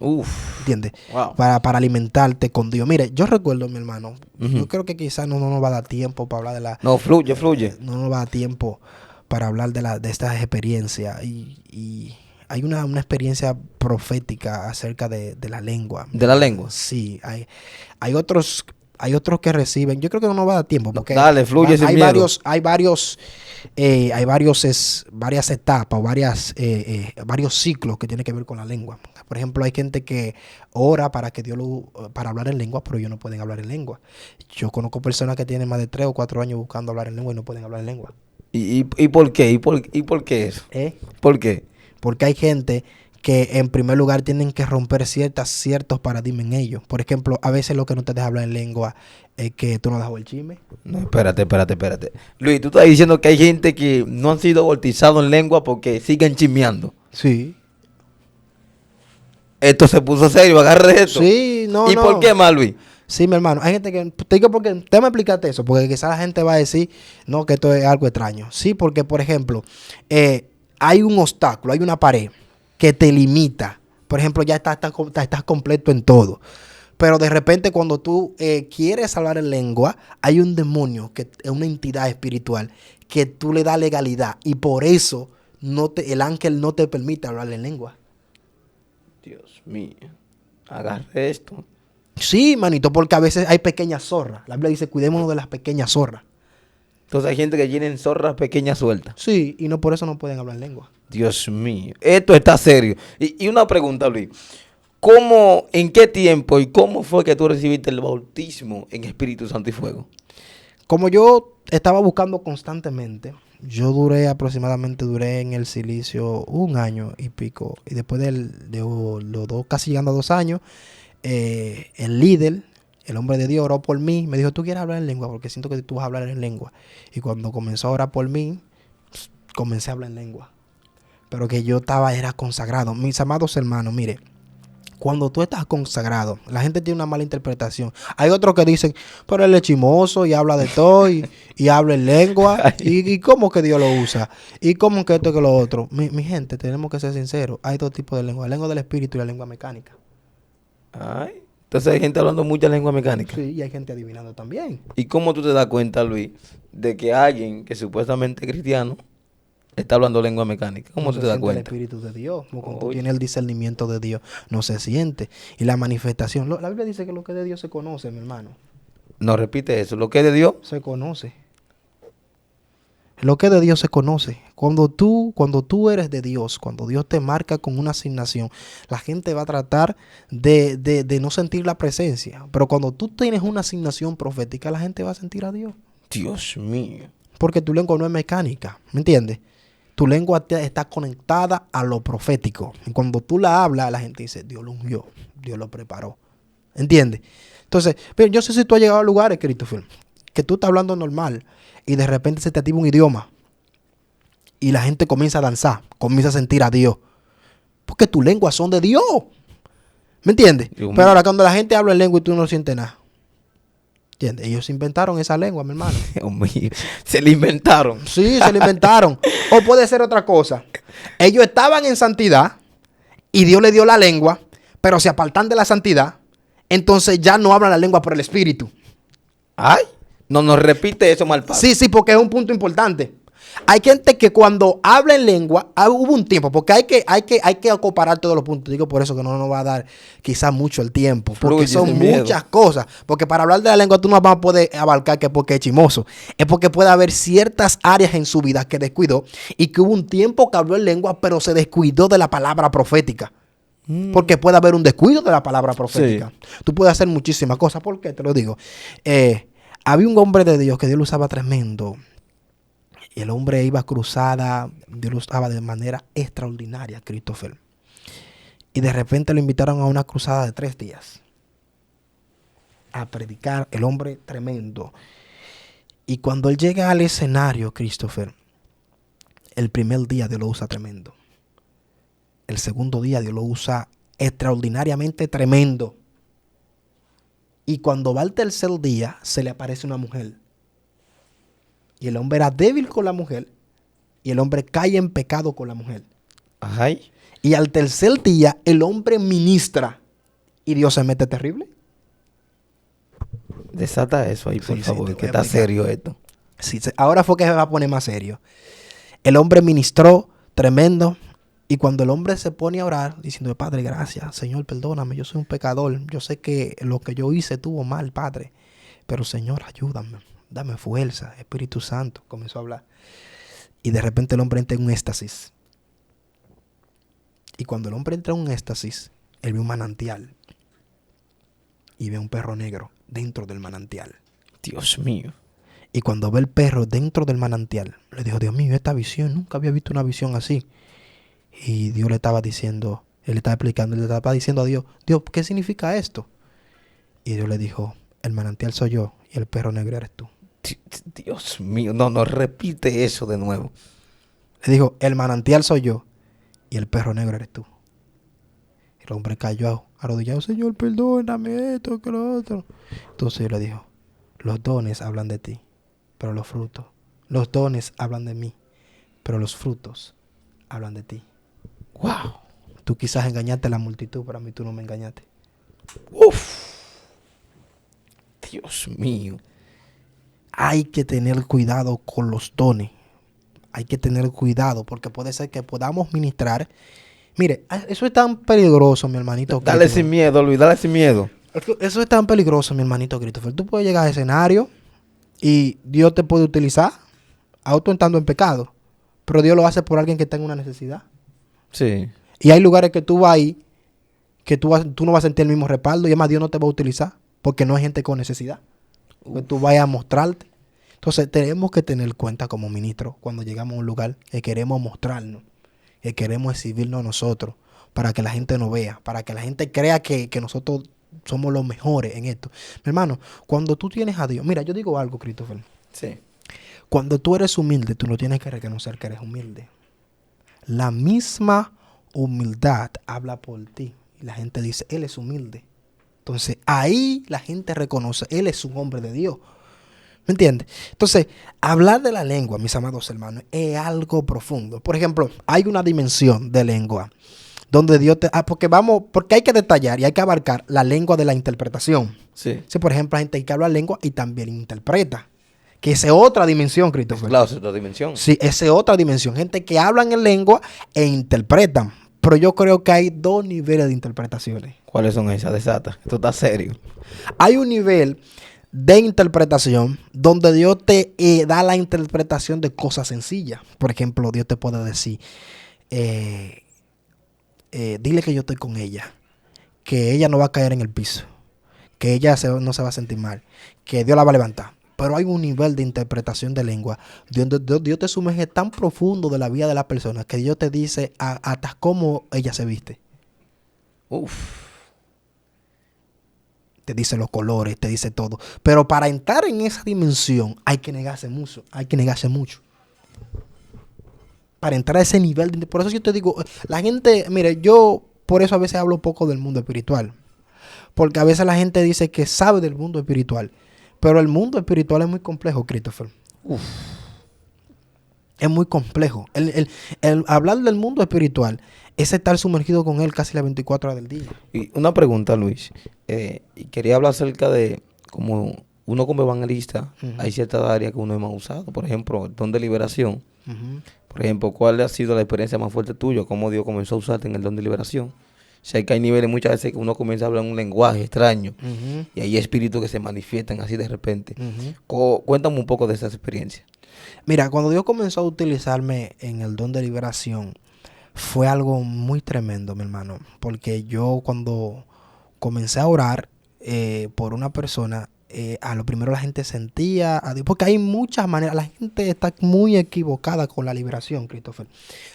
¿Entiendes? Wow. Para alimentarte con Dios. Mire, yo recuerdo, mi hermano, yo creo que quizás no nos va a dar tiempo para hablar de la... No, fluye. No nos va a dar tiempo para hablar de estas experiencias. Y hay una experiencia profética acerca de la lengua. ¿De la lengua? Sí, hay otros que reciben. Yo creo que no nos va a dar tiempo. Porque dale, fluye sin miedo. Hay varias etapas, varios ciclos que tienen que ver con la lengua. Por ejemplo, hay gente que ora para que para hablar en lengua, pero ellos no pueden hablar en lengua. Yo conozco personas que tienen más de 3 o 4 años buscando hablar en lengua y no pueden hablar en lengua. ¿Y por qué? ¿Y por qué eso? ¿Por qué? Porque hay gente que en primer lugar tienen que romper ciertos paradigmas en ellos. Por ejemplo, a veces lo que no te deja hablar en lengua es que tú no das el chisme. No, espérate. Luis, tú estás diciendo que hay gente que no han sido bautizados en lengua porque siguen chismeando. Sí. Esto se puso serio, agarre esto. Sí, no. ¿Y por qué más, Luis? Sí, mi hermano. Hay gente que... Te digo porque... Te me explicaste eso. Porque quizás la gente va a decir... No, que esto es algo extraño. Sí, porque, por ejemplo... hay un obstáculo, hay una pared que te limita. Por ejemplo, ya estás completo en todo. Pero de repente cuando tú quieres hablar en lengua, hay un demonio, que es una entidad espiritual, que tú le das legalidad. Y por eso el ángel no te permite hablar en lengua. Dios mío. Agarre esto. Sí, manito, porque a veces hay pequeñas zorras. La Biblia dice, cuidémonos de las pequeñas zorras. Entonces hay gente que tienen zorras pequeñas sueltas. Sí, y no por eso no pueden hablar lengua. Dios mío, esto está serio. Y una pregunta, Luis. ¿Cómo, en qué tiempo y cómo fue que tú recibiste el bautismo en Espíritu Santo y Fuego? Como yo estaba buscando constantemente, yo duré en el silicio 1 año y pico. Y después los dos, casi llegando a 2 años, el líder, el hombre de Dios, oró por mí. Me dijo, ¿tú quieres hablar en lengua? Porque siento que tú vas a hablar en lengua. Y cuando comenzó a orar por mí, comencé a hablar en lengua. Pero que yo era consagrado. Mis amados hermanos, mire. Cuando tú estás consagrado, la gente tiene una mala interpretación. Hay otros que dicen, pero él es chimoso y habla de todo y habla en lengua. ¿Y cómo que Dios lo usa? ¿Y cómo que esto y que lo otro? Mi gente, tenemos que ser sinceros. Hay dos tipos de lengua. La lengua del espíritu y la lengua mecánica. Ay, entonces hay gente hablando mucha lengua mecánica. Sí, y hay gente adivinando también. ¿Y cómo tú te das cuenta, Luis, de que alguien que supuestamente es cristiano está hablando lengua mecánica? ¿Cómo tú te das El cuenta? espíritu de Dios. Como cuando tú Oye. tienes el discernimiento de Dios, no se siente. Y la manifestación. La Biblia dice que lo que es de Dios se conoce, mi hermano. No, repite eso. Lo que es de Dios. Se conoce. Lo que es de Dios se conoce. Cuando tú eres de Dios, cuando Dios te marca con una asignación, la gente va a tratar de no sentir la presencia. Pero cuando tú tienes una asignación profética, la gente va a sentir a Dios. Dios mío. Porque tu lengua no es mecánica, ¿me entiendes? Tu lengua está conectada a lo profético. Y cuando tú la hablas, la gente dice, Dios lo ungió, Dios lo preparó. ¿Entiendes? Entonces, pero yo sé si tú has llegado a lugares, Christopher, que tú estás hablando normal y de repente se te activa un idioma y la gente comienza a danzar, comienza a sentir a Dios. Porque tus lenguas son de Dios. ¿Me entiendes? Pero ahora cuando la gente habla en lengua y tú no sientes nada. ¿Entiendes? Ellos inventaron esa lengua, mi hermano. Dios mío. Se la inventaron. Sí, se la inventaron. O puede ser otra cosa. Ellos estaban en santidad y Dios le dio la lengua, pero se apartan de la santidad. Entonces ya no hablan la lengua por el espíritu. Ay, no nos repite eso, mal padre. Sí, porque es un punto importante. Hay gente que cuando habla en lengua, hubo un tiempo, porque hay que acoparar todos los puntos. Digo por eso que no nos va a dar quizás mucho el tiempo, porque son muchas cosas. Porque para hablar de la lengua tú no vas a poder abarcar que porque es chimoso. Es porque puede haber ciertas áreas en su vida que descuidó y que hubo un tiempo que habló en lengua, pero se descuidó de la palabra profética. Porque puede haber un descuido de la palabra profética. Sí. Tú puedes hacer muchísimas cosas. ¿Por qué? Te lo digo. Había un hombre de Dios que Dios lo usaba tremendo. Y el hombre iba cruzada, Dios lo usaba de manera extraordinaria, Christopher. Y de repente lo invitaron a una cruzada de 3 días. A predicar, el hombre tremendo. Y cuando él llega al escenario, Christopher, el primer día Dios lo usa tremendo. El segundo día Dios lo usa extraordinariamente tremendo. Y cuando va al tercer día, se le aparece una mujer. Y el hombre era débil con la mujer. Y el hombre cae en pecado con la mujer. Ay. Y al tercer día, el hombre ministra. Y Dios se mete terrible. Desata eso ahí, por favor, que está serio esto. Sí, ahora fue que se va a poner más serio. El hombre ministró tremendo. Y cuando el hombre se pone a orar, diciendo, Padre, gracias, Señor, perdóname, yo soy un pecador. Yo sé que lo que yo hice estuvo mal, Padre. Pero, Señor, ayúdame. Dame fuerza, Espíritu Santo. Comenzó a hablar. Y de repente el hombre entra en un éxtasis. Y cuando el hombre entra en un éxtasis, él ve un manantial. Y ve un perro negro dentro del manantial. Dios mío. Y cuando ve el perro dentro del manantial, le dijo, Dios mío, esta visión, nunca había visto una visión así. Y Dios le estaba diciendo, él le estaba explicando, le estaba diciendo a Dios, Dios, ¿qué significa esto? Y Dios le dijo, el manantial soy yo y el perro negro eres tú. Dios mío, no repite eso de nuevo. Le dijo, el manantial soy yo y el perro negro eres tú. El hombre cayó arrodillado, Señor, perdóname esto, que lo otro. Entonces Dios le dijo, los dones hablan de ti, pero los frutos. Los dones hablan de mí, pero los frutos hablan de ti. Wow. Tú quizás engañaste a la multitud, pero a mí tú no me engañaste. Uf. Dios mío. Hay que tener cuidado con los dones. Hay que tener cuidado porque puede ser que podamos ministrar. Mire, eso es tan peligroso, mi hermanito. Dale sin miedo, Luis, dale sin miedo. Eso es tan peligroso, mi hermanito Christopher. Tú puedes llegar a escenario y Dios te puede utilizar, aún tú estando en pecado. Pero Dios lo hace por alguien que tenga una necesidad. Sí. Y hay lugares que tú vas ahí, que tú no vas a sentir el mismo respaldo. Y además Dios no te va a utilizar porque no hay gente con necesidad. Que tú vayas a mostrarte. Entonces tenemos que tener cuenta como ministros cuando llegamos a un lugar que queremos mostrarnos, que queremos exhibirnos nosotros, para que la gente nos vea, para que la gente crea que nosotros somos los mejores en esto. Mi hermano, cuando tú tienes a Dios, mira, yo digo algo, Christopher. Sí. Cuando tú eres humilde, tú no tienes que reconocer que eres humilde. La misma humildad habla por ti. Y la gente dice, él es humilde. Entonces, ahí la gente reconoce, él es un hombre de Dios. ¿Me entiendes? Entonces, hablar de la lengua, mis amados hermanos, es algo profundo. Por ejemplo, hay una dimensión de lengua donde Dios te... porque hay que detallar y hay que abarcar la lengua de la interpretación. Sí. Si, por ejemplo, hay gente que habla lengua y también interpreta. Que esa es otra dimensión, Christopher. Claro, es otra dimensión. Sí, esa es otra dimensión. Gente que hablan en lengua e interpretan. Pero yo creo que hay dos niveles de interpretaciones. ¿Cuáles son esas? Desata. Esto está serio. Hay un nivel de interpretación donde Dios te da la interpretación de cosas sencillas. Por ejemplo, Dios te puede decir, dile que yo estoy con ella, que ella no va a caer en el piso, que ella no se va a sentir mal, que Dios la va a levantar. Pero hay un nivel de interpretación de lengua donde Dios te sumerge tan profundo de la vida de la persona que Dios te dice hasta cómo ella se viste. Uf. Te dice los colores, te dice todo. Pero para entrar en esa dimensión hay que negarse mucho. Para entrar a ese nivel. Por eso yo te digo, la gente, mire, yo por eso a veces hablo poco del mundo espiritual. Porque a veces la gente dice que sabe del mundo espiritual. Pero el mundo espiritual es muy complejo, Christopher. Uf. Es muy complejo. El hablar del mundo espiritual es estar sumergido con él casi las 24 horas del día. Y una pregunta, Luis. Y quería hablar acerca de como uno como evangelista, hay ciertas áreas que uno es más usado. Por ejemplo, el don de liberación. Por ejemplo, ¿cuál ha sido la experiencia más fuerte tuya? ¿Cómo Dios comenzó a usarte en el don de liberación? Sé que hay niveles muchas veces que uno comienza a hablar un lenguaje extraño y hay espíritus que se manifiestan así de repente. Cuéntame un poco de esa experiencia. Mira, cuando Dios comenzó a utilizarme en el don de liberación, fue algo muy tremendo, mi hermano. Porque yo cuando comencé a orar por una persona, a lo primero la gente sentía a Dios, porque hay muchas maneras. La gente está muy equivocada con la liberación, Christopher.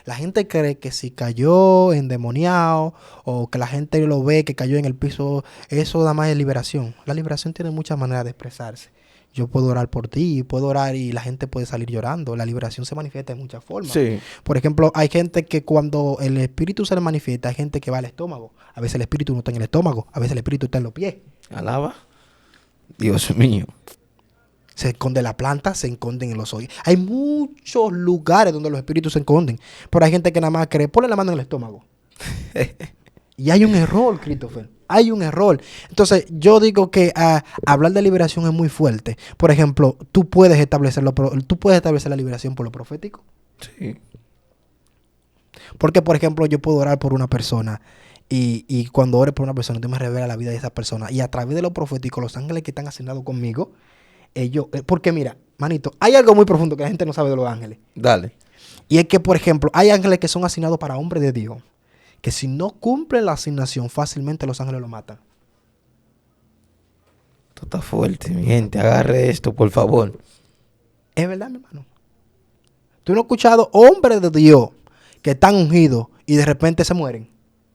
La gente cree que si cayó endemoniado o que la gente lo ve que cayó en el piso, eso nada más es liberación. La liberación tiene muchas maneras de expresarse. Yo puedo orar por ti, puedo orar y la gente puede salir llorando. La liberación se manifiesta de muchas formas. Sí. Por ejemplo, hay gente que cuando el espíritu se le manifiesta, hay gente que va al estómago. A veces el espíritu no está en el estómago, a veces el espíritu está en los pies. Alaba. Dios mío. Se esconde la planta, se esconden en los oídos. Hay muchos lugares donde los espíritus se esconden. Pero hay gente que nada más cree, ponle la mano en el estómago. Y hay un error, Christopher. Hay un error. Entonces, yo digo que hablar de liberación es muy fuerte. Por ejemplo, tú puedes establecer la liberación por lo profético. Sí. Porque, por ejemplo, yo puedo orar por una persona y cuando ore por una persona, Dios me revela la vida de esa persona. Y a través de lo profético, los ángeles que están asignados conmigo, ellos... porque mira, manito, hay algo muy profundo que la gente no sabe de los ángeles. Dale. Y es que, por ejemplo, hay ángeles que son asignados para hombres de Dios, que si no cumplen la asignación, fácilmente los ángeles lo matan. Esto está fuerte, mi gente. Agarre esto, por favor. Es verdad, mi hermano. ¿Tú no has escuchado hombres de Dios que están ungidos y de repente se mueren?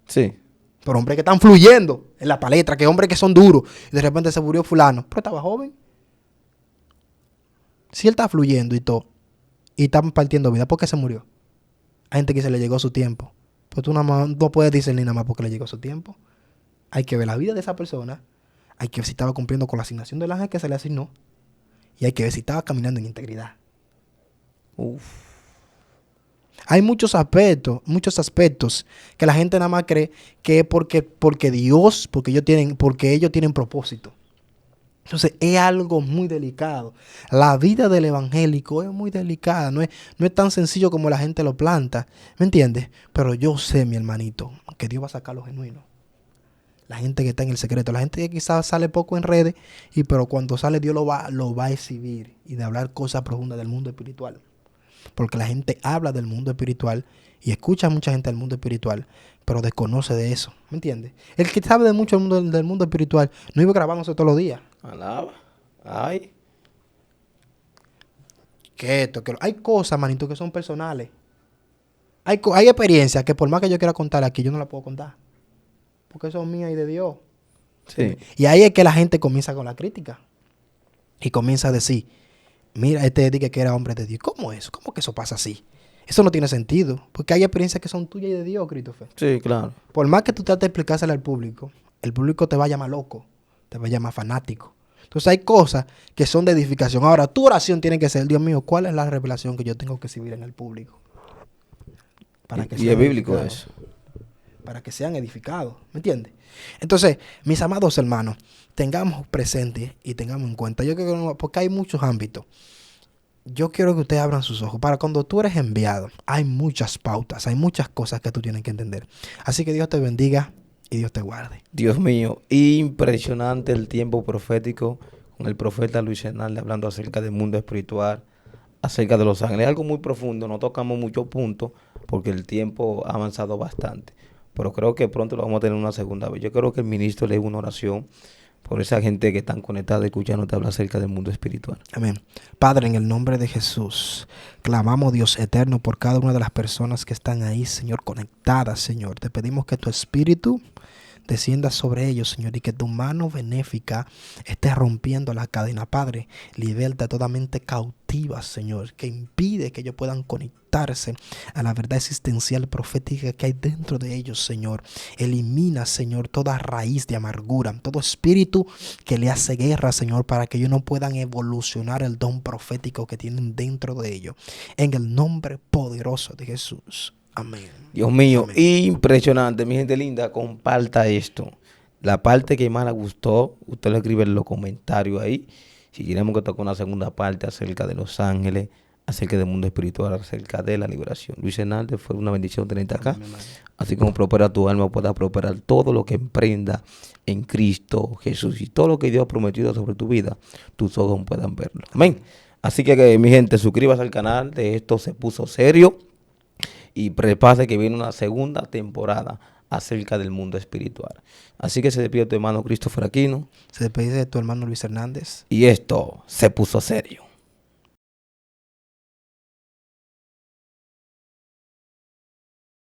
Sí. Pero hombres que están fluyendo en la palestra, que hombres que son duros y de repente se murió fulano. Pero estaba joven. Si él está fluyendo y todo, y está partiendo vida, ¿por qué se murió? Hay gente que se le llegó su tiempo. Pues tú nada más, no puedes decir ni nada más porque le llegó su tiempo. Hay que ver la vida de esa persona. Hay que ver si estaba cumpliendo con la asignación del ángel que se le asignó. Y hay que ver si estaba caminando en integridad. Uf. Hay muchos aspectos que la gente nada más cree que es porque Dios, porque ellos tienen propósito. Entonces es algo muy delicado. La vida del evangélico es muy delicada. No es tan sencillo como la gente lo planta. ¿Me entiendes? Pero yo sé, mi hermanito, que Dios va a sacar lo genuino. La gente que está en el secreto, la gente que quizás sale poco en redes, pero cuando sale Dios lo va a exhibir y de hablar cosas profundas del mundo espiritual. Porque la gente habla del mundo espiritual y escucha a mucha gente del mundo espiritual, pero desconoce de eso. ¿Me entiendes? El que sabe de mucho del mundo espiritual no iba grabándose todos los días. Alaba. Ay. Que hay cosas, manito, que son personales. Hay experiencias que por más que yo quiera contar aquí, yo no la puedo contar. Porque son mías y de Dios. Sí. Y ahí es que la gente comienza con la crítica. Y comienza a decir, mira, dije que era hombre de Dios. ¿Cómo es? ¿Cómo que eso pasa así? Eso no tiene sentido. Porque hay experiencias que son tuyas y de Dios, Christopher. Sí, claro. Por más que tú trates de explicárselo al público, el público te va a llamar loco. Te va a llamar fanático. Entonces hay cosas que son de edificación. Ahora, tu oración tiene que ser, Dios mío, ¿cuál es la revelación que yo tengo que exhibir en el público? Para que Y es bíblico edificados. eso. Para que sean edificados, ¿me entiendes? Entonces, mis amados hermanos, tengamos presente y tengamos en cuenta, yo creo que porque hay muchos ámbitos, yo quiero que ustedes abran sus ojos, para cuando tú eres enviado, hay muchas pautas, hay muchas cosas que tú tienes que entender, así que Dios te bendiga y Dios te guarde. Dios mío, impresionante el tiempo profético con el profeta Luis Hernández hablando acerca del mundo espiritual, acerca de los ángeles. Algo muy profundo, no tocamos muchos puntos porque el tiempo ha avanzado bastante. Pero creo que pronto lo vamos a tener una segunda vez. Yo creo que el ministro le dio una oración por esa gente que están conectada escuchándote hablar acerca del mundo espiritual. Amén. Padre, en el nombre de Jesús, clamamos, Dios eterno, por cada una de las personas que están ahí, Señor, conectadas, Señor. Te pedimos que tu espíritu descienda sobre ellos, Señor, y que tu mano benéfica esté rompiendo la cadena. Padre, liberta toda mente cautiva, Señor, que impide que ellos puedan conectarse a la verdad existencial profética que hay dentro de ellos, Señor. Elimina, Señor, toda raíz de amargura, todo espíritu que le hace guerra, Señor, para que ellos no puedan evolucionar el don profético que tienen dentro de ellos. En el nombre poderoso de Jesús. Amén. Dios mío, Amén. impresionante, mi gente linda, comparta esto. La parte que más le gustó, usted lo escribe en los comentarios ahí. Si queremos que toque una segunda parte acerca de los ángeles, acerca del mundo espiritual, acerca de la liberación. Luis Hernández, fue una bendición tenerte acá. Amén, hermano. Así como prospera tu alma, pueda prosperar todo lo que emprenda en Cristo Jesús. Y todo lo que Dios ha prometido sobre tu vida, tus ojos puedan verlo. Amén. Así que mi gente, suscríbase al canal. De esto se puso serio. Y prepárese que viene una segunda temporada acerca del mundo espiritual. Así que se despide tu hermano Christopher Aquino. Se despide de tu hermano Luis Hernández. Y esto se puso serio.